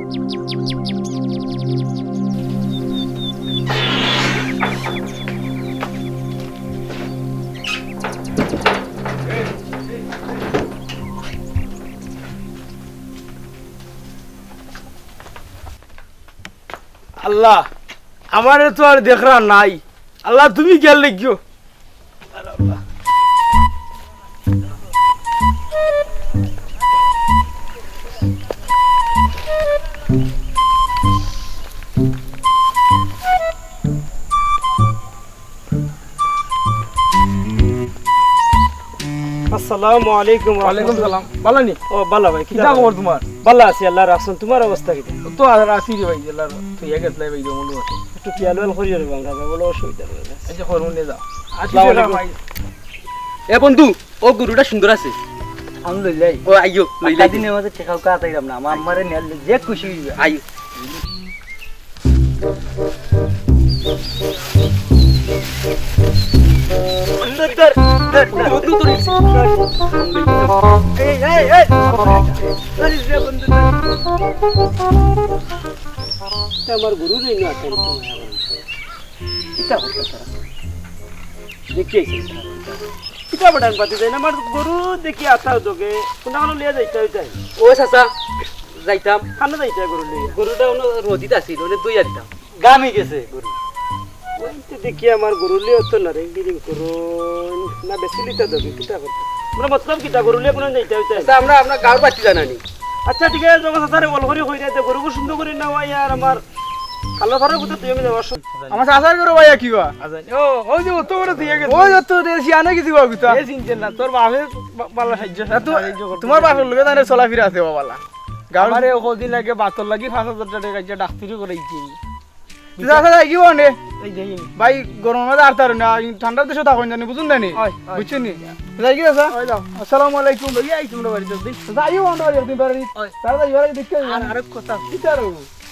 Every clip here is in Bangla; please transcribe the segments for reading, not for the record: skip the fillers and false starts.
আল্লাহ আমারে তো আর দেখরা নাই, আল্লাহ তুমি খেয়াল রাখিও। আসসালামু আলাইকুম। ওয়ালাইকুম সালাম। ভালো নি? ও ভালো ভাই, কিটা খবর তোমার? ভালো আছি আল্লাহ রাখছেন। তোমার অবস্থা কি? তো আর আসি রে ভাই, আল্লাহ তুই আগে গেছলাই ভাই মনে আছে। একটু খেয়াল করি রে বাংলা বলো, অসুবিধা নেই। আচ্ছা করুন নে যা। আসসালামু আলাইকুম ভাই। এ বন্ধু, ও গরুটা সুন্দর আছে। আলহামদুলিল্লাহ। ও আইও লইলা কয়েকদিন দিনের মধ্যে টেকাও কাটাইলাম না, আমার আমারে নেল যে খুশি হইবে। আইও। বন্ধু তোর এই এই এই আরে রে বন্ধু, আমার গুরু নেই না কেন? কিটা করতে তারা দেখি কিটা বড়ান পাতে দেয় না, আমার গরু দেখি আতা তোকে কোনা কোন লিয়া যাইতে হইতে ও চাচা যাইতাম, খানা যাইতে গরু লিয়া। গরুটা অন্য রোদিত আছিল, অনেক দুই দিতাম। গামে গেছে গরু ওইতে দেখি আমার গরু লিয়া তো না রে বিলিং করো না, বেশি লিতে দেবে কিটা করতে মানে মতলব কিটা গরু লিয়া কোন যাইতে হইতে। আচ্ছা আমরা আপনার গাঁর বাচ্চা জানানি। আচ্ছা ঠিক আছে, যখন সাথে বল করি হই রাতে গরুকে সুন্দর করে না হয় আর আমার কালো ফারের ভিতর তুই আমি যাওয়ার আমার চাচার করে ভাই কি বা? ও ওই যে অত বড় দিয়ে গেছে। ওই তো রে সিয়ানে কিছু বা গুতা। এ চিনছেন না, তোর বাপে পাল্লা সাহায্য তোমার বাপের লগে জানে চলা ফিরা আছে বাবালা। গাঁর আমারে কদিন আগে বাতর লাগি 5,000 টাকা কাজে ডাক্তারি করাইছি। চাচা যাই কি বনে? এই দেখিন ভাই গরমের মধ্যে আর তার না, ঠান্ডার দেশে থাকুন জানি, বুঝুন জানি বুঝছেন নি? যাই কি চাচা? আসসালামু আলাইকুম। এই আই তোমরা বাড়িতে দিন যাইও বন্ধ করি একদিন পারি। তারা যাই বাড়ি দেখতে আর আরেক কথা কিতারো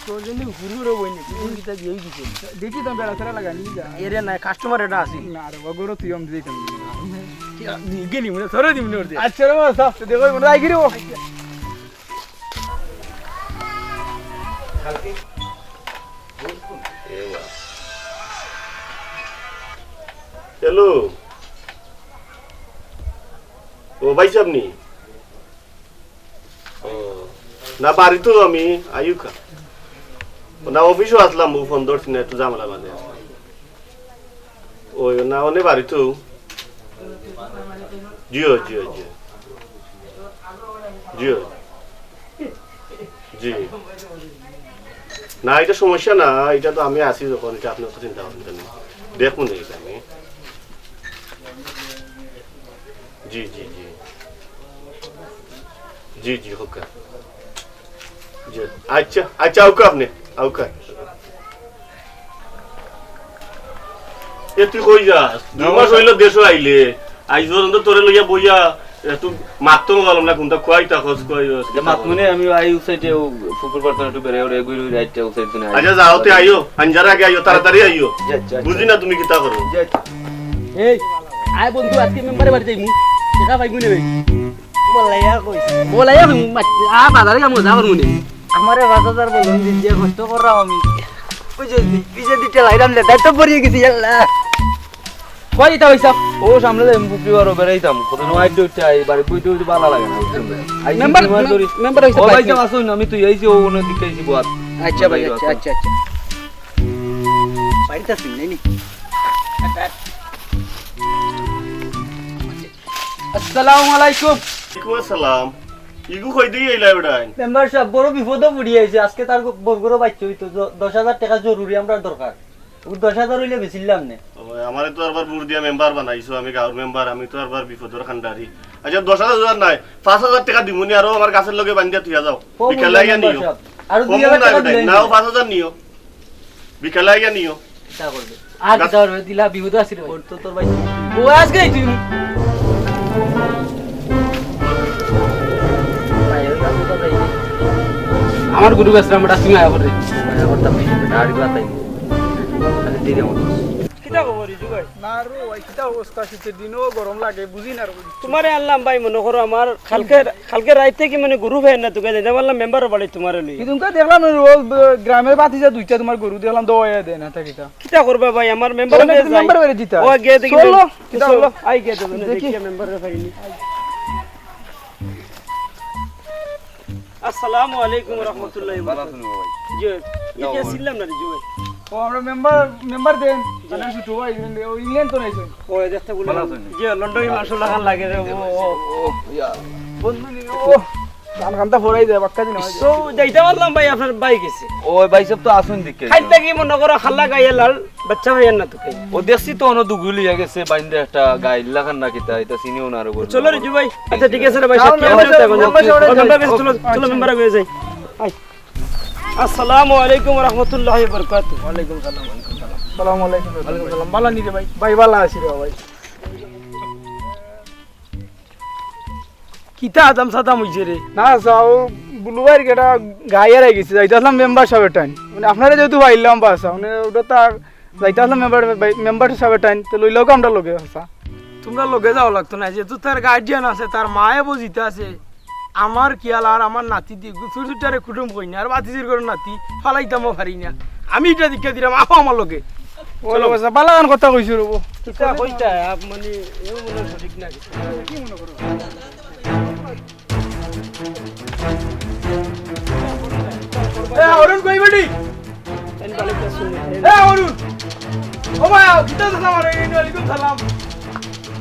তোর জন্য হুরুরে বইনি তুমি কিটা দিয়েই দিছে। দেখি তো বেড়া ফেরা লাগা নি যা। এরে না কাস্টমার এটা আসি না রে বগরো তুই আমি দিতাম। গেলি মনে ধরে দিম নে ওরতে। আচ্ছা রে বাবা তো দেখো মনে আই গিরো। হ্যালো, ও ভাই সাহেব নি? না বাড়ি তো আমি আয়ুকা না অফিসও আসলাম, ফোন ধরছি না, একটু ঝামেলা বাদে আসলাম। ওই না অনেক বাড়ি তো জিও জিও জিও জিও জি না, এটা সমস্যা না, এটা তো আমি আসি যখন, এটা আপনার তো চিন্তা ভাবনা নেই, দেখুন এটা আমি। জি জি জি জি জি হোক জি। আচ্ছা আচ্ছা আউকা আপনি আউকা। এ তুই কই যাস? 2 মাস হইল দেশ আইলে, আইজ পর্যন্ত তোরে লইয়া বইয়া তুই মাত্র গেলাম না, কোনটা খুয়াইতা খোঁজ কই মাতমুনে আমি আই উসাইতে ফুকুর পারতাম একটু বেরে ওরে গুই রাইতে উসাইতে না। আচ্ছা যাওতে আইও, আঞ্জার আগে আইও, তাড়াতাড়ি আইও, বুঝি না তুমি কিতা করো। এই আয় বন্ধু, আজকে মেম্বারে বাড়ি যাইমু, টাকা পাইবো নে ভাই? বলাইয়া কইছে বলাইয়া আ বাজারে কামো যাবার মনে। আমারে 5,000 বলুন যে কষ্ট করাও আমি ওই যে পিছে দিতে লাইরাম লে দায়িত্ব পড়িয়ে গেছি আল্লাহ। কই এটা হইছা? ও সামনে যাই মুক্তি বারো বেরাইতাম, কত নয় ডুটে আই বাড়ি বইতে বইতে ভালো লাগে না। মেম্বার মেম্বার হইছে ও ভাই যা আসুন, আমি তুই আইছি ও ওনে দিকে আইছি বাত। আচ্ছা ভাই আচ্ছা আচ্ছা আচ্ছা বাড়িতে আছি নাইনি। আসসালামু আলাইকুম। ওয়ালাইকুম আসসালাম। ইগু কই দিয়ে আইলা বেড়াই? মেম্বার সাহেব বড় বিপদে পড়িয়েছে, আজকে তার বড় বাচ্চা হইতো 10,000 টাকা জরুরি আমরা দরকার। 10,000 হইলে বেচিলাম না। আমারে তো আরবার বুড় দিয়া মেম্বার বানাইছো, আমি গাঁওর মেম্বার, আমি তো আরবার বিপদের খান্ডারি। আচ্ছা 10,000 নাই, 5,000 টাকা দিমুনি, আরো আমার গাছের লগে বান্ধিয়া থিয়া যাও, বিকেলে আইয়া নিও। আর 2,000 টাকা দিলেন নাও 5,000 নিও, বিকেলে আইয়া নিও। তা করবে আর কি করবে দিলা বিপদ আছে রে তো তোর ভাই। ও আজকে তুই আমার গুরু বেসরাম বড় সিংহ আয়া করে করতাম গাড়ি বাতাই খালি দিলে মত কিটা খবর ইজু ভাই না রো ভাই কিটা অবস্থা শীতের দিনও গরম লাগে বুঝি না রো তোমারে আনলাম ভাই মনে করো আমার কালকে রাইতে কি মানে গরু ভাই না তোকে দিতে পারলাম মেম্বারও বাড়ি তোমার লই তুমি দেখলাম রোজ গ্রামের বাতি যা দুইটা তোমার গরু দেখলাম দোয়া দেয় না থাকিটা কিটা করবা ভাই আমার মেম্বার মেম্বার বেরে দিতা ও গিয়ে দেখি চলো চলো আই গিয়ে দেখি মেম্বারের ফাইনি আসসালামু আলাইকুম রাহমাতুল্লাহি ওয়া বারাকাতুহু জি ইকে ছিলাম না জি ভাই ও আমরা মেম্বার দেন জানা শুটু ভাই ইংল্যান্ড তো নাইছেন ও দেখতে বলে জি লন্ডন মাশাআল্লাহ খান লাগে রে ও বন্ধু নি ও গান গানটা ফরাই যায় বাক্কা দিন তো যাইতে পারলাম ভাই আপনার বাইক এসে ওই ভাই সব তো আসুন দিকে খাইতে কি মনে করো খাল্লা গাইয়া লাল বাচ্চা ভাই না তোকে ও দেখছি তো অন্য দুগুলি গেছে বাইন্দে একটা গাই লাগান না কিতা এটা চিনিও না আর চলো রে জি ভাই আচ্ছা ঠিক আছে রে ভাই সাথে চলো মেম্বার হয়ে যাই আই আসসালামু আলাইকুম ওয়া রাহমাতুল্লাহি ওয়া বারাকাতুহু ওয়া আলাইকুম সালাম আসসালামু আলাইকুম ওয়ালাইকুম সালাম ভালো নি রে ভাই ভাই ভালো আছি রে ভাই কিতা আদম সাদাম হইছে রে না যাও বুলুয়ার গেটা গায়ের আই গেছে যাইতে আসলাম মেম্বার সাহেবের টাইম মানে আপনারা যেহেতু ভাইলাম বাসা মানে ওটা তা যাইতে আসলাম মেম্বার সাহেবের টাইম তো লইলেও আমরা লগে আসা তোমরা লগে যাও লাগতো না যেহেতু তার গার্জিয়ান আছে তার মায়ে বুঝিতে আছে আমার কিয়াল আর আমার নাতি দি ছোট ছোটারে কুটুম কই না আর বাতিজির করে নাতি ফালাইতামও পারি না আমি এটা দীক্ষা দিলাম আহো আমার লগে চলো বাসা বালাগান কথা কইছো রবো কিতা কইতা মানে এও মনে সঠিক না কি মনে করো এ অরুণ কই বেটি এন বালিকা শুনে এ অরুণ ও ভাই কিতা দাদা মারে ওয়ালাইকুম সালাম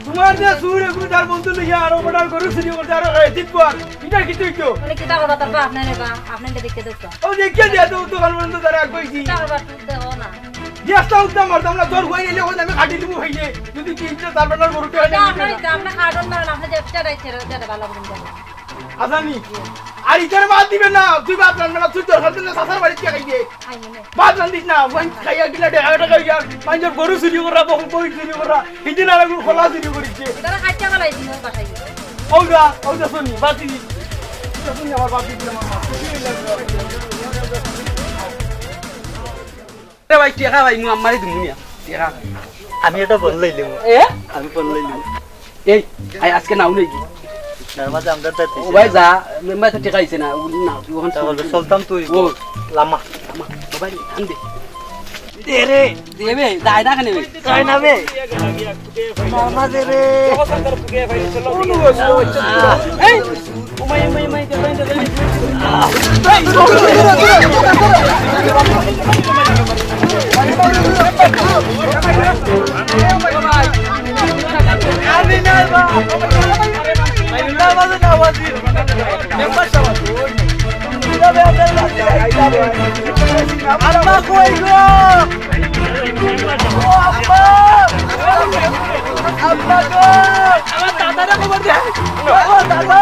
তোমার যে সুরে গুদার বন্ধু লইয়া আরো বড় গরু সিরি করতে আরো দিতবার এটা কি তুই তো বলে কিতা কথা তারপর আপনারে বা আপনারে দেখতে দেখতো ও দেখিয়ে দিয়া তো দোকান বন্ধ তারা কইছি কিতা কথা দেখো না গেস্টা উঠতাম মারতাম না তোর হই নিলে হই আমি কাটি দিব হইলে যদি কি ইচ্ছা তারপর গরুটা এটা আপনার কার্ডন মারেন আপনি যেটা রাইছে যেটা ভালো করে জানেন আসানি আর ইতারে বাদ দিবেন না তুই বাদ রান না তুই তোর হাতে না সাসার বাড়ি কে খাইয়ে আই মনে বাদ রান দিস না ওই খাইয়া গিলা টাকা খাইয়া পাঁচজন গরু চুরি করা তখন বই চুরি করা হিদিন আর গরু খোলা চুরি করিছে এটা খাইতে গেলাই দিন বাসায় গিয়ে ওটা শুনি বাদ দিবি শুনি আমার বাদ দিবি আমার এ ভাই টিয়া ভাই মু আমারই দুনিয়া টিয়া আমি এটা বল লইলাম এ আমি বল লইলাম এই আই আজকে নাও নেই তার মাঝে আমরা তাতে ও ভাই যা মেম্বার তো টিকা আইছে না না ওখান তাহলে চলতাম তুই ও লামা ভাই আন দে দে রে দেবে দাই না খানে তাই না বে মামা দে রে এই ও মাই দে ভাই দে আমি না বা আমি না বাজে না বাজি মেম্বার সাহেব যাবে আব্বা কই গো ও আব্বা আব্বা গো আমার দাদারে খবর দে ও দাদা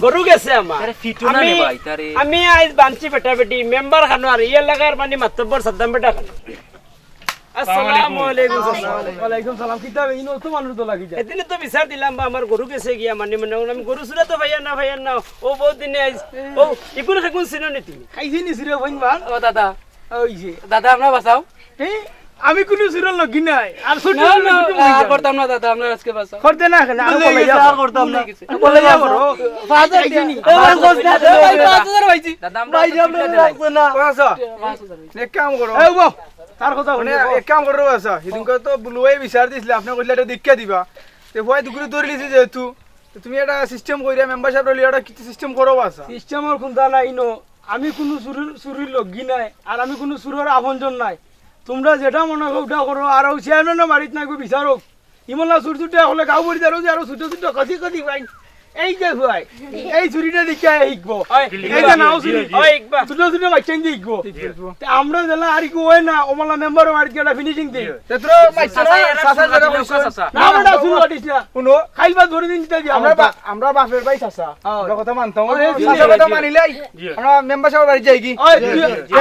গরু গেছে আমার ফিটু না রে ভাই তারে আমি আজ বানছি বেটা বেটি মেম্বার খানো আর ইয়ে লাগার মানে মাতব্বর সাদ্দাম বেটা খানো আসসালামু আলাইকুম ওয়ালাইকুম সালাম কিতাব ইনো তো মানুষ তো লাগি যায় এদিনে তো বিচার দিলাম বা আমার গরু গেছে গিয়া মানে মানে আমি গরু সুরা তো ভাইয়া না ও বহুত দিনে আইস ও ইকুন খাকুন সিনো নি তুমি খাইছি নি সিরে বইনবার ও দাদা ওই যে দাদা আমরা বাঁচাও এই আমি কোনো সিরিয়াল লগি নাই আর ছোট না না করতাম না দাদা আমরা আজকে বাঁচাও করতে না কেন আমি বলে যা করতাম না বলে বলে যা করো ফাদার দিনি আমার কোস না ভাই 5000 ভাইছি দাদা আমরা ভাই আমরা লাগবে না আচ্ছা এক কাম করো এই গো তার কথা শুনে এক কাম করো আচ্ছা হিদিনকে তো বুলুয়াই বিচার দিছিল আপনি কইলে এটা দীক্ষা দিবা তে ভয় দুগুরি ধরে লিছি যেহেতু তুমি এটা সিস্টেম কইরা মেম্বারশিপ রলি এটা কি সিস্টেম করো আচ্ছা সিস্টেমের কোনটা নাই নো আমি কোনো চুরির লগি নাই আর আমি কোনো চুরের আপনজন নাই তোমরা যেটা মনে করো ওটা করো আর চেয়ারম্যানও বাড়িতে নাই বিচারক ইমলা চুর চুটে হলে গাঁও বাড়ি যারো যে আরো ছোট ছোট কদি ভাই এই যে ভাই এই চুরিটা দিকে শিখবো এই যে নাও চুরি ছোট ছোট বাচ্চা দিয়ে শিখবো আমরা জেলা আর কি হয় না ওমলা মেম্বার বাড়িতে একটা ফিনিশিং দিই তেত্র বাচ্চা সাসা যারা কইছো না বেটা চুরি কাটিস না শুনো খাইবা ধরে দিন দিতে আমরা বাপের ভাই চাচা আমরা কথা মানতাম চাচা কথা মানিলাই আমরা মেম্বারশিপ বাড়ি যাই কি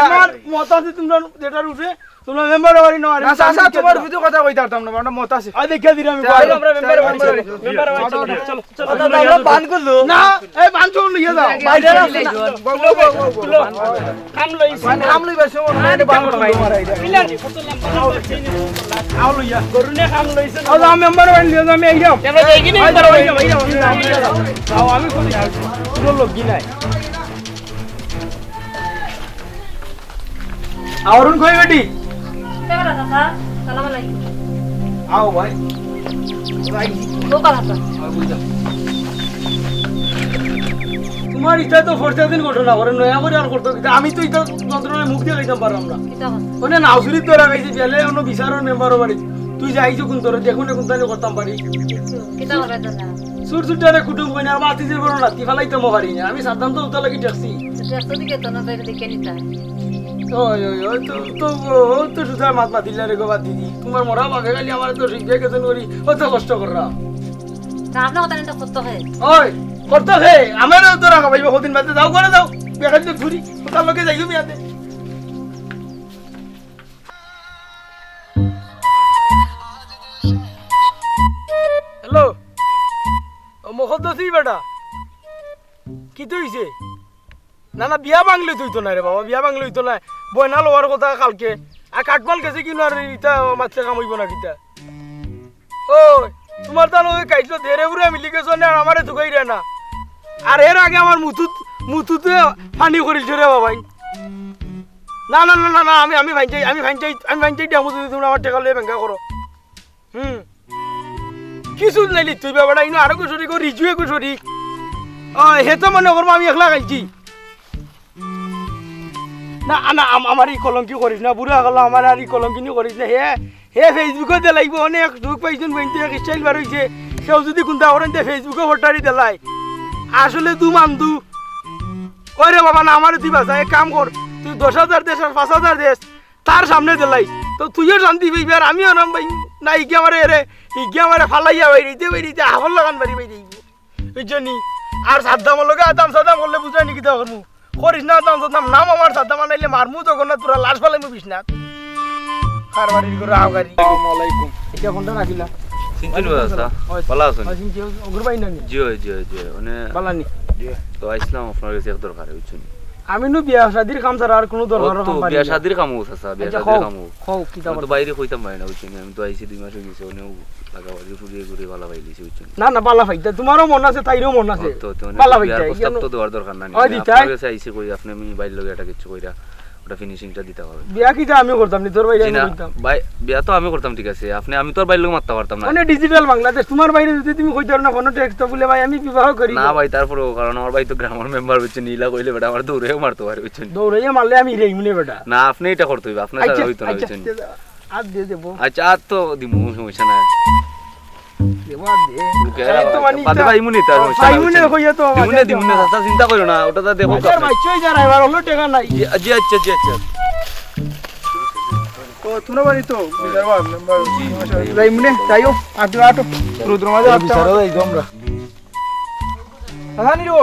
আমার মত আছে তোমরা যেটার উঠে তোমরা মেম্বার বাড়ি না না চাচা তোমার ভিতরে কথা কইতে পারতাম না আমরা মত আছে আই দেখা দিলাম আমি আমরা মেম্বার বাড়ি চলো আমরা বান করলো না এই বাঞ্চো নিয়ে যাও কাম লইছি কাম লইবা সব না বান করতে মারাই মিলানি কত লম্বা আও লইয়া গরুনে কাম লইছে আমি মেম্বার বাড়ি নিয়ে যাও আমি আইরাম কেন যাই কি মেম্বার বাড়ি যাও আমি কই পুরো লোক কি নাই আওরন কই বেটি কেমন চাচা সালাম আলাইকুম আও ভাই লোকাল হাতা তোমার ইটা তো ফোরটা দিন ঘটনা করে নয়া করে আর করতে কিন্তু আমি তো ইটা যন্ত্রণায় মুখ দিয়ে লইতাম পারলাম না কিতা হস মানে নাউসুরি তোরা গাইছি বেলে অন্য বিচারের মেম্বারও বাড়ি তুই যাইছো কোন তোর দেখুন কোন তাই করতাম পারি কিতা হবে দাদা সুর সুটারে কুটুম কইনা আর মাতি যে বড় নাতি ফালাইতে পারি না আমি সাবধান তো উতা লাগি ট্যাক্সি চেষ্টা দিকে তো না দেখে নিতা ওই ওই ওই তো সুতা মাত মাতিলা রে গো বাদ দিদি তোমার মরা বাগে গালি আমার তো শিখে গেছেন করি অত কষ্ট কররা না আপনার কথা নিতে কষ্ট হয় ওই করতে হে আমারও তো রাখা ভাইবা কদিন বাদে যাও করে দাও বেকার তো ঘুরি কোথাও লোকে যাইও মিয়াতে হ্যালো ও মুখদ্দসি বেটা কি তো হইছে না না বিয়া বাংলে তুই তো না রে বাবা বিয়া বাংলে হইতো না বয়না লোয়ার কথা কালকে আর কাঠমাল গেছে কিনো আর ইটা মাছটা কাম হইব না কিটা ও তোমার তো ওই কাইছো ধেরে উড়ে মিলি গেছো না আর আমারে ঢুকাই রে না আর এর আগে আমার মুতুতে ফানি করিল রে বাবাই না না না না না আমি ভাইঞ্চাই ডামু যদি তোমরা আমার টাকা লয়ে ব্যাংকা করো কিছু নাইলি তুই বাবাটা ইনো আরো কুসরি কো রিজুয়ে কুসরি হে তো মনে করবো আমি একলা খাইছি না না আমার এই কলঙ্কি করিস না বুড়া গেল আমার আর এই কলঙ্কিনি করিস না হে ফেসবুকে দে লাগবে অনেক ঢুক পাইছেন বইতে স্টাইল বার হইছে সেও যদি কোনটা করেন ফেসবুকে ফটারি দেলাই আসলে তু মানদু ওই রে বাবা না আমার তুই বাসা এক কাম কর তুই 10,000 দেশ আর 5,000 দেশ তার সামনে দেলাই তো তুইও শান্তি পাইবি আর আমিও নাম পাই না ইগে আমারে রে ইগে আমারে ফালাইয়া বাইরিতে হাফল লাগান বাড়ি বাইরে বুঝছনি আর সাদ্দাম লগে আদাম সাদাম করলে বুঝাই নাকি তা করমু করিস না আদাম সাদ্দাম নাম আমার সাদ্দাম আনাইলে মারমু তখন না তোরা লাশ ফালাইমু বিছনাত কারবারি করে আওগারি আসসালামু আলাইকুম এটা কোনটা রাখিলা সিনচুন বাসা ভালো আছেন আসিন কি অগ্রবাই না জি জি মানে বালানি তো আইসলাম আপনার কাছে এক দরকার হইছেন আমি নো বিয়া শাদির কাম ছাড়া আর কোনো দরকার তো না বিয়া শাদির কাম হইছে স্যার বিয়া শাদির কাম খাও কি আমি তো বাইরে কইতাম পারি না হইছেন আমি তো আইছি 2 মাস হই গেছে ওনেও লাগাবাজি ফুরিয়ে ঘুরে ভালো পাইলিছি হইছেন না না বালা ফাইতা তোমারও মন আছে তাইরও মন আছে তো বালা বিয়ার ফাইতা প্রস্তাব তো দেওয়ার দরকার নাই ওই দিতাই আপনার কাছে আইছি কই আপনি আমি বাইরে লগে এটা কিছু কইরা ওটা ফিনিশিংটা দিতে হবে বিয়া কিটা আমি করতাম নি তোর বাইরে জি আমি না, করতাম বিয়া তো আমি করতাম ঠিক আছে আমি তো আর বাইরে লোক মারতে পারতাম না মানে ডিজিটাল বাংলাদেশ তোমার বাইরে যদি তুমি কইতে না কোনো টেক্সট বলে ভাই আমি বিবাহ করি না ভাই তারপরেও কারণ আমার ভাই তো গ্রামের মেম্বার হচ্ছে নীলা কইলে বেটা আমার দৌড়েও মারতে পারে হচ্ছে দৌড়াইয়া মারলে আমি রেইমনে বেটা না আপনি এটা করতে হইবে আপনার ছাড়া হইতো না হচ্ছে আর দিয়ে দেবো আচ্ছা আর তো দিমু সমস্যা নাই দেবো আর দে এই তো মানি পাতে ভাই মুনি তার সমস্যা নাই ভাইমুনে কইয়া তো দিমুনে চাচা চিন্তা করো না ওটা তো দেখো আচ্ছা ভাই চই যা এবার হলো টাকা নাই জি আচ্ছা তো তোমরা বাড়ি তো বিদারবা মেম্বার রাইমনে যাইও আটো রুদ্র মাঝে বিচারও যাই তোমরা আহানি রো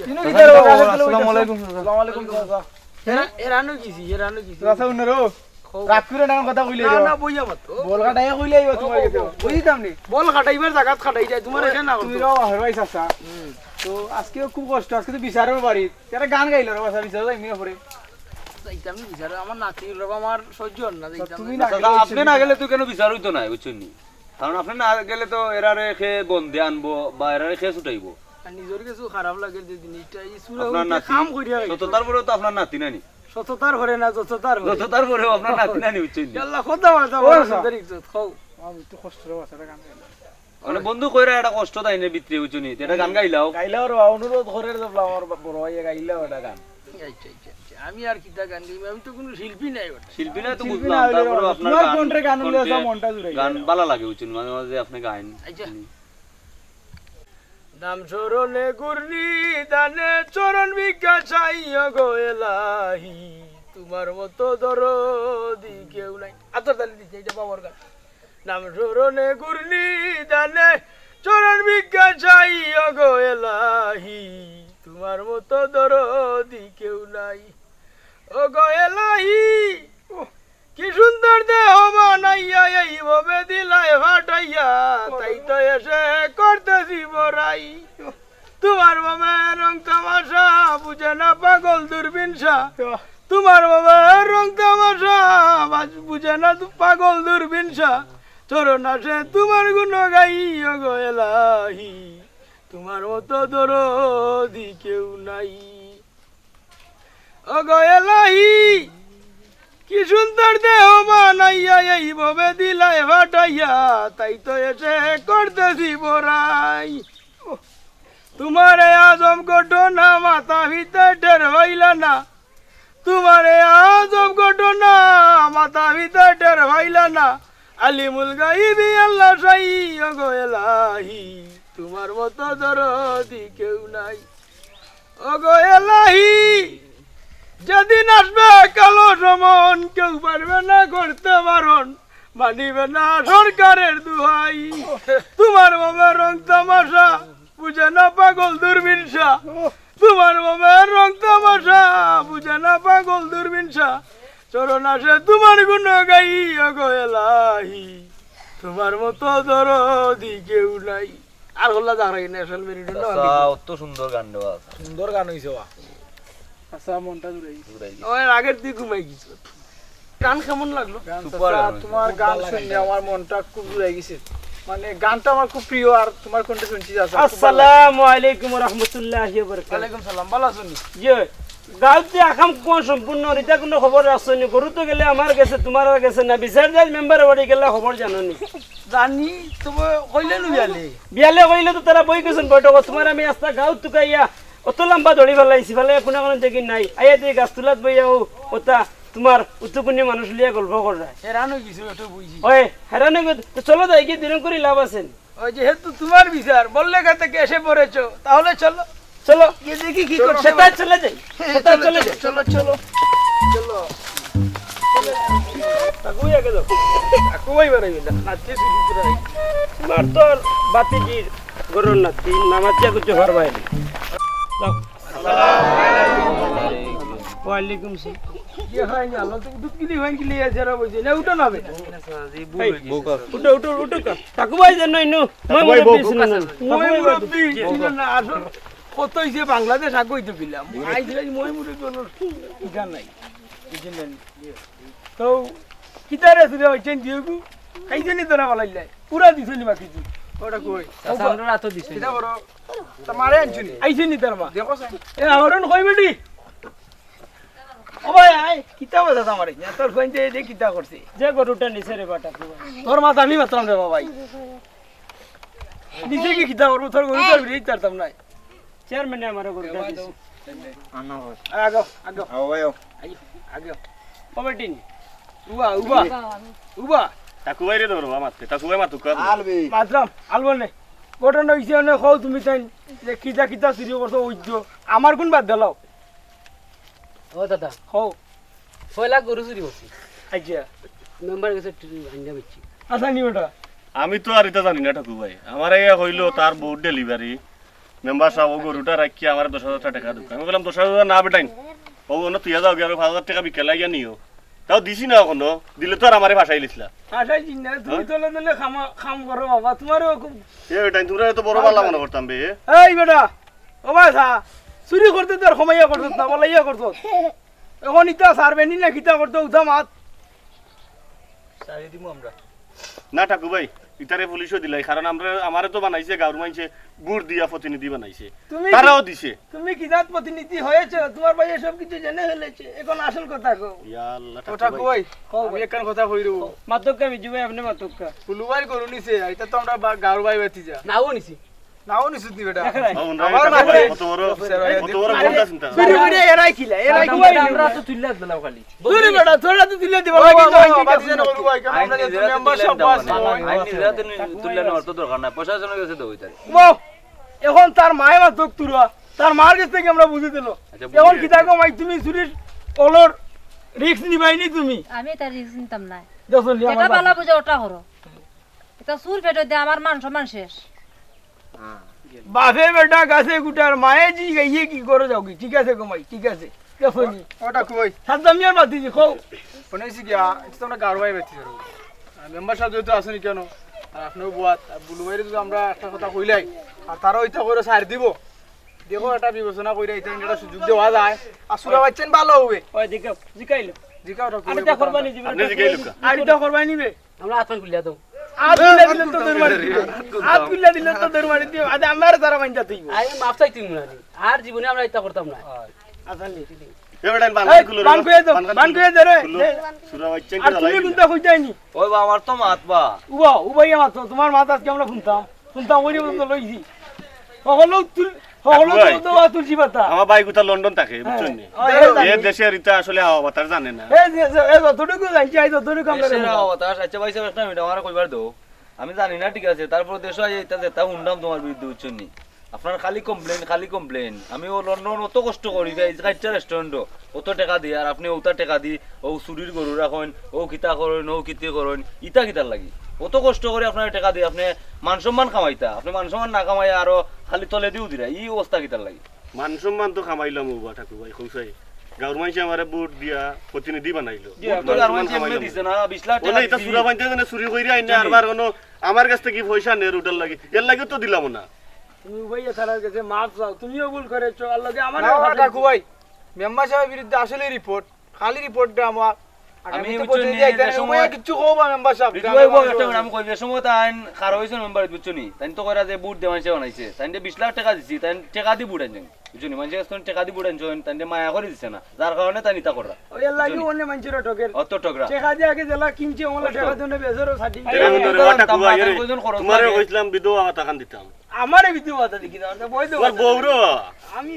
তিনো গিদার আসসালামু আলাইকুম আসসালামু আলাইকুম এরানো কিছি রাসা উনরো রাত করে না কথা কইলে না না বইয়া মত বল কাটাই কইলে আইবা তোমার কাছে বুঝিতাম নি বল খাটাইবার জায়গাত খাটাই যায় তোমার এখানে না তুমি রাও হারবাই চাচা তো আজকে খুব কষ্ট আজকে তো বিচারের বাড়ি তারা গান গাইলো রে বাসা বিচার যাই মিয়া পড়ে যাইতাম নি বিচার আমার নাতি রবা আমার সহ্য হল না যাইতাম তুমি না দাদা আপনি না গেলে তো কেন বিচার হইতো না বুঝছেন নি কারণ আপনি না গেলে তো এরারে খে গন্ধে আনবো বা এরারে খে ছুটাইবো আর নিজের কিছু খারাপ লাগে যে জিনিসটা এই সুরা আপনার নাতি কাম করিয়া সততার পরেও তো আপনার নাতি নানি সততার হরে না যততার হরে সততার পরেও আপনার নাতি নানি বুঝছেন নি আল্লাহ খোদা মারতা ও বড় সা। সুন্দর ইজ্জত খাও আমি তো কষ্ট রে বাসা গান গাইলো মানে বন্ধু কইরা এটা কষ্ট তাই নে ভিতরে বুঝছেন নি এটা গান গাইলাও গাইলাও রে অনুরোধ করে দেবলা আমার বড় ভাই গাইলাও এটা গান আচ্ছা আমি আর কিটা গান গাইব আমি তো কোনো শিল্পী নাই ওটা শিল্পী না তো শিল্পী বুঝলাম না হইলে তারপরে বাবা, আপনার তোমার গান কণ্ঠে গান হইলে কণ্ঠে সব মনটা জুড়াই গান ভালো লাগে বুঝছেন মাঝে মাঝে আপনি গান আচ্ছা নাম চরণে গুরনি দানে চরণ ভিক্ষা চাইয়া গো এলাহি তোমার মতো দরদি কেউ নাই আতর তালি দিচ্ছে এটা বাবার গান নাম চরণে গুরনি দানে চরণ ভিক্ষা চাইয়া গো এলাহি তোমার মতো দরদি কেউ নাই ও গো এলাহি কি নাই তোমার বাবা রং তামাশা বুঝে না পাগল দূরবীনসা তোমার বাবা রং তামাশা বুঝে না পাগল দূরবীনসা চরণ আসে তোমার গুণ গাই গো এলাহি তোমার মতো দরদি কেউ নাই ওগো এলাহি কি সুন্দর দেহ বানাইয়া এইভাবে দিলাই ফাটাইয়া তাই তো এসে করতেছি বড়াই তোমার আজম ঘটনা মাথা ভিতরে টের হইলা না তোমার আজম ঘটনা মাথা ভিতরে টের হইলা না আলিমুল গাইবি আল্লাহ সাই ওগো এলাহি তোমার মতো দরদি কেউ নাই ওগো এলাহি যেদিন আসবে কালো সমন কেউ পারবে না করতে বারণ মানিবে না সরকারের দুহাই তোমার বাবা রং তামাশা বুঝে না পাগল দূরবীনসা তোমার বাবা রং তামাশা বুঝে না পাগল দূরবীনসা চরণ আসে তোমার গুণ গাই গো এলাহি তোমার মতো দরদি কেউ নাই আর হল্লা জাগরাই ন্যাশনাল মেরিট অত সুন্দর গান দেওয়া সুন্দর গান হইছে বা আচ্ছা মনটা জুড়াই ওই আগের দিকে ঘুমাই গেছিল গান কেমন লাগলো তোমার গান শুনে আমার মনটা খুব জুড়ে গেছে মানে গানটা আমার খুব প্রিয় আর তোমার কোনটা শুনছি আসসালামু আলাইকুম ওয়া রাহমাতুল্লাহি ওয়া বারাকাতুহু ওয়ালাইকুম সালাম ভালো আছেন জি গাউতে আকাম কোন সম্পূর্ণ রিতা কোনো খবর আসেনি গরু তো গেলে আমার কাছে তোমার কাছে না বিচার জাজ মেম্বার বাড়ি গেলে খবর জানোনি জানি তবে কইলে নি বিয়ালে কইলে তো তারা বই গেছেন বৈঠক তোমার আমি আস্তা গাউ তুকাইয়া অত লম্বা দড়ি ফেলাইছি ফেলে কোনো কোনো দেখি নাই আইয়া তুই গাছ তুলাত বইয়া ওটা তোমার উত্তরকুনি মানুষ লিয়া গল্প করে হেরানো কিছু এটা বুঝি ওই হেরানো তো চলো যাই কি দিন করে লাভ আছেন ওই যেহেতু তোমার বিচার বললে কাতে এসে পড়েছো তাহলে চলো চলো গিয়ে দেখি কি করছে সেটা চলে যাই সেটা চলে যাই চলো চলো চলো তাকুই আগে দাও তাকুই বাড়াই না নাচতে শুরু করে তোমার তো বাতিজির গরুর নাতি নামাজিয়া করতে পারবাই না ওয়ালাইকুম সালাম ये है ना लो तो दूध के लिए ले जरा बजे ना उठो ना बेटा उठो उठो उठो का ताकू भाई जन नो মই মুরব্বি না আসল কত হইছে বাংলাদেশ আগই তো দিলাম আইছিলাম মই মুরব্বি কোন গান নাই বুঝলেন তো কিতারে সুরে হইছেন দিগু কাইজনি তোরা বলাইলাই পুরা দিছনি বাকি তুই ওটা কই আমরা রাত দিছি এটা বড় তোমারে আনছনি আইছনি তোর মা দেখো এ আমারন কই বেটি ও ভাই আই কিতা বলছ আমারে না তোর ফোনতে দে কিতা করছিস যে গরুটা নিছে রে বাটা তোর মাথা আমি মাতলাম রে বাবাই নিছে কি কিতা করব তোর গরুটা বিড়ি তারতাম না চেয়ারম্যান আমারে গরুটা দিছে আনা আগো আগো আও ভাই আই আগো কমিটিন উবা উবা উবা তাকু বাইরে ধরো আমাতে তাকু বাই মাতুক আলবে মাতলাম আলবো নে ঘটনা হইছে না কও তুমি তাই যে কিতা কিতা চুরি করছো ওইজো আমার কোন বাদ দিলাও ও দাদা হও পয়লা গরু চুরি করছি আচ্ছা মেম্বার কাছে ভাঙ্গা বেচছি আচ্ছা নি ওটা আমি তো আর এটা জানি না ঠাকু ভাই আমার এই হইলো তার বউ ডেলিভারি মেম্বার সাহেব গরুটা রাখি আমার 10,000 টাকা দিক আমি বললাম 10,000 না বেটাইন ও না তুই যাও গিয়ে 5,000 টাকা বিকেল লাগিয়া নিও তাও দিছি না এখনো দিলে তো আর আমারে ভাষাই লিখলা আঠাই দিন না তুমি তোলে তোলে খাম করো বাবা তোমারও খুব এ বেটাইন তোমরা তো বড় পাল্লা মনে করতাম বে এই বেটা ও বাসা চুরি করতে তোর সময়য়া করত না বলাইয়া করত এখন ইটা সারবেনি না কিতা করতে উঠা মাত সারি দিমু আমরা না ঠাকু ভাই ইতারে পুলিশও দিলাই কারণ আমরা আমারে তো বানাইছে গাঁর মাইছে গুড় দিয়া প্রতিনিধি বানাইছে তুমি তারাও দিছে তুমি কিজাত প্রতিনিধি হয়েছে তোমার ভাই সব কিছু জেনে ফেলেছে এখন আসল কথা কও ইয়া আল্লাহ ওটা ঠাকু ভাই কই আমি একখান কথা কইরু মাতক্কা আমি জুবে আপনি মাতক্কা ফুলুবাই গরু নিছে এটা তো আমরা গাড় বাই বেতি যা নাও নিছি নাও নিছুত নি বেটা আমার না কত বড় কোনটা চিন্তা চুরি করে এরাই খিলা এরাই আমরা তো তুইলা দিলাম খালি চুরি বেটা তোরা তো দিলে দিব এখন তার মায়ের মা তোক তুরা তার মার কাছ থেকে আমরা বুঝে দিল এখন কিতা গো মাই তুমি চুরির অলর রিস্ক নিবাইনি তুমি আমি তার রিস্ক নিতাম না দেখো এটা ভালো বুঝে ওটা করো এটা সুর ফেটে দে আমার মান সম্মান শেষ বাপে বেটা গাছে গুটার মায়ে জি গাইয়ে কি করে যাও কি ঠিক আছে গমাই ঠিক আছে দেখো নি ওটা কই সাদ্দামিয়ার বাতি জি কও শুনেছি কি এটা তো আমরা গাড় বাই বেতি যা মেম্বার সাহেব যেহেতু আসেনি কেন আর আপনিও বুয়াত আর বুলু ভাইরে যদি আমরা একটা কথা কইলাই আর তারা ওইটা করে ছাড় দিব দেখো একটা বিবেচনা কইরা এটা একটা সুযোগ দেওয়া যায় আর সুরা বাচ্চান ভালো হবে ওই দিকে জিকাইলো জিকাও আর এটা করবানি জীবন আপনি জিগাই লোক আর এটা করবাই নিবে আমরা আত্মান খুলিয়া দাও হাত খুলে দিলে তো দৌড় মারি দিবে হাত খুলে দিলে তো দৌড় মারি দিবে আজ আমার তারা মাইন্ডা তুই আরে মাফ চাইতি না আর জীবনে আমরা এটা করতাম না আসলে এবারে বান এই খুলো বান কইয়ে দাও বান কইয়ে দে রে সুরা বাচ্চা আর তুমি কোনটা কইতাইনি ওই বা আমার তো মাত বা উবা উবাই আমার তো তোমার মাথা আজকে আমরা শুনতাম ওই মতো লইছি সকলো তো তুলসী পাতা আমার ভাই কোথা লন্ডন থাকে বুঝছেন নি এই এই দেশের ইতা আসলে হাওয়া বাতাস জানে না যতটুকু জানছি আই যতটুকু আমরা আচ্ছা ভাই সাহেব একটা মিনিট আমার কইবার দাও আমি জানি না ঠিক আছে তারপর দেশ এটা যেটা শুনলাম তোমার বিরুদ্ধে বুঝছেন নি আপনার খালি কমপ্লেন আমি ও লন্ডন অত কষ্ট করি যাই খাইটা রেস্টুরেন্ট অত টাকা দিই আর আপনি ওটা টাকা দি ও চুরির গরু রাখেন ও কিতা করেন ও কিতে করেন ইটা কিতার লাগি অত কষ্ট করে আপনার টাকা দিয়ে আপনি মান সম্মান কামাইতা আপনি মান সম্মান না কামাই আরো খালি তলে দিও দিরা এই অবস্থা কিতার লাগি মান সম্মান তো কামাইলাম উবা ঠাকুর ভাই কইছাই গাঁর মানুষে আমারে ভোট দিয়া প্রতিনিধি বানাইলো দিছে না 20 লাখ ওনা টাকা এটা সুরা বানতে জানে চুরি কইরা আইনা আরবার কোন আমার কাছ থেকে পয়সা নে রুটাল লাগি এর লাগি তো দিলাম না তুমি ভাইয়া তারার কাছে মাফ চাও তুমিও ভুল করেছো আর লগে আমার ঠাকু ভাই মেম্বার সাহেবের বিরুদ্ধে আসলে রিপোর্ট খালি রিপোর্টটা আমার আমি তো বুঝছি প্রতিনিধি আইতে সময় কিছু কইবা মেম্বার সাহেব আমি কই সময় তাই খার হইছে মেম্বার বুঝছনি তাই তো কইরা যে বুট দেওয়াইছে বানাইছে তাই 20 লাখ টাকা দিছি তাই টাকা দি বুট আনছেন বুঝছনি মানে কাছে টাকা দি বুট আনছেন তাই মায়া করে দিছে না যার কারণে তাই নিতা করা ওই লাগি অন্য মানুষের ঠকের অত টকরা টাকা দিয়ে আগে জেলা কিনছে ওমলা টাকা দেন বেজরও সাটি তোমারে কইছিলাম বিধবা টাকা দিতাম আমারে বিদ্যু কথা দেখি না বই দেব তোমার বউরো আমি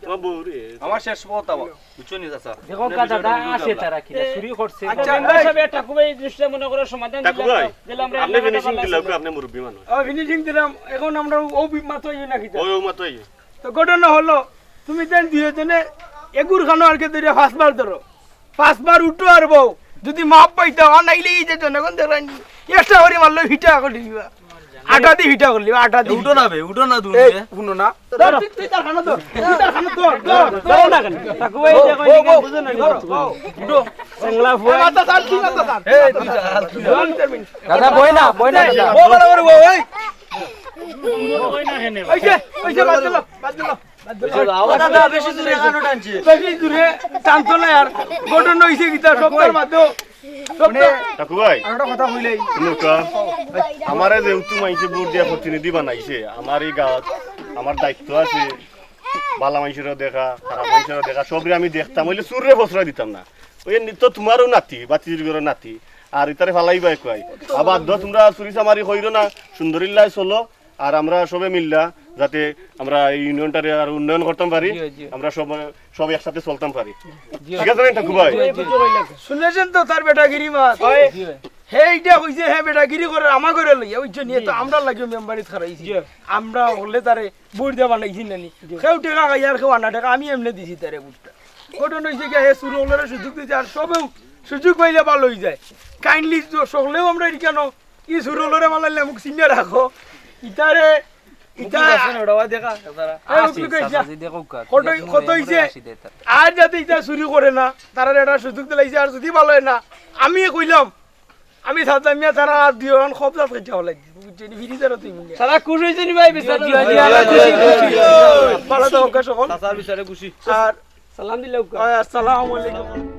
তোমার বউরে আমার শেষ কথা বুঝছনি চাচা দেখো কাটাটা আসে তারা কিনা চুরি করছে আচ্ছা সব এটা খুবই দৃষ্টি মনে করে সমাধান ঠাকুর ভাই দিলাম আমরা আপনি ফিনিশিং দিলাম আপনি মুরব্বি মানুষ ও ফিনিশিং দিলাম এখন আমরা ও মাত্র ইয়ে না কিতা ওই মাতই তো ঘটনা হলো তুমি দেন দুইজনে এগুর খানো আর কে ধরে পাঁচবার ধরো পাঁচবার উঠো আর বউ যদি মাপ পাইতা আর নাইলে এই যে জনগণ দেখলেন একটা করে মারলো হিটা করে দিবা আটা দি হিটা করলি আটা দি উঠো না তুমি শুনো না তুই তার খানো তো তুই তার খানো তো ধরো না কেন তাকু ভাই দেখো এদিকে বুঝো না ধরো উঠো বাংলা ফুয়া মাথা তার কি মাথা তার এই তুই দাদা বই না ও বরাবর বউ এই ওইছে বাদ দিলো দাদা বেশি দূরে কানো টানছে বেশি দূরে টানতো না আর ঘটনা হইছে গীতা সপ্তাহের মধ্যে ঠাকুর ভাই একটা কথা কইলাই আমারে যেহেতু মাইছে ভোট দিয়া প্রতিনিধি বানাইছে আমার এই গাঁত আমার দায়িত্ব আছে বালা মানুষেরও দেখা খারাপ মানুষেরও দেখা সবরে আমি দেখতাম হইলে চুরে বসরা দিতাম না ওই তো তোমারও নাতি বাতির ঘরের নাতি আর ইতারে ফালাই বাই কয় আবার তোমরা চুরি চামারি কইরো না সুন্দরিল্লায় চলো আর আমরা সবে মিললা যাতে আমরা এই ইউনিয়নটারে আর উন্নয়ন করতাম পারি আমরা সব একসাথে চলতাম পারি ঠিক আছে না ঠাকুর ভাই শুনেছেন তো তার বেটাগিরি মাছ সেইটা কইছে হ্যাঁ বেটাগিরি করে আমার করে লইয়া ওই নিয়ে তো আমরা লাগিও মেম্বারিত খারাইছি আমরা হলে তারে বুট দেওয়া বানাইছি নানি কেউ টাকা খাই আর কেউ আনা টাকা আমি এমনি দিছি তারে বুটটা ঘটনা হয়েছে কি হে শুরু হলে সুযোগ দিতে আর সবেও সুযোগ পাইলে ভালো হয়ে যায় কাইন্ডলি সকলেও আমরা কেন ই শুরু হলে মালাইলে মুখ চিনে রাখো ইতারে আর যাতে ইটা চুরি করে না তারা এটা সুযোগ দিলাইছে আর যদি ভালো হয় না আমি কইলাম আমি সাতামিয়া তারা দিও সব জাত খাইতে হলাই সারা খুশ হইছে নি ভাই বিচার ভালো তো সকল চাচার বিচারে খুশি আর সালাম দিলাম আসসালামু আলাইকুম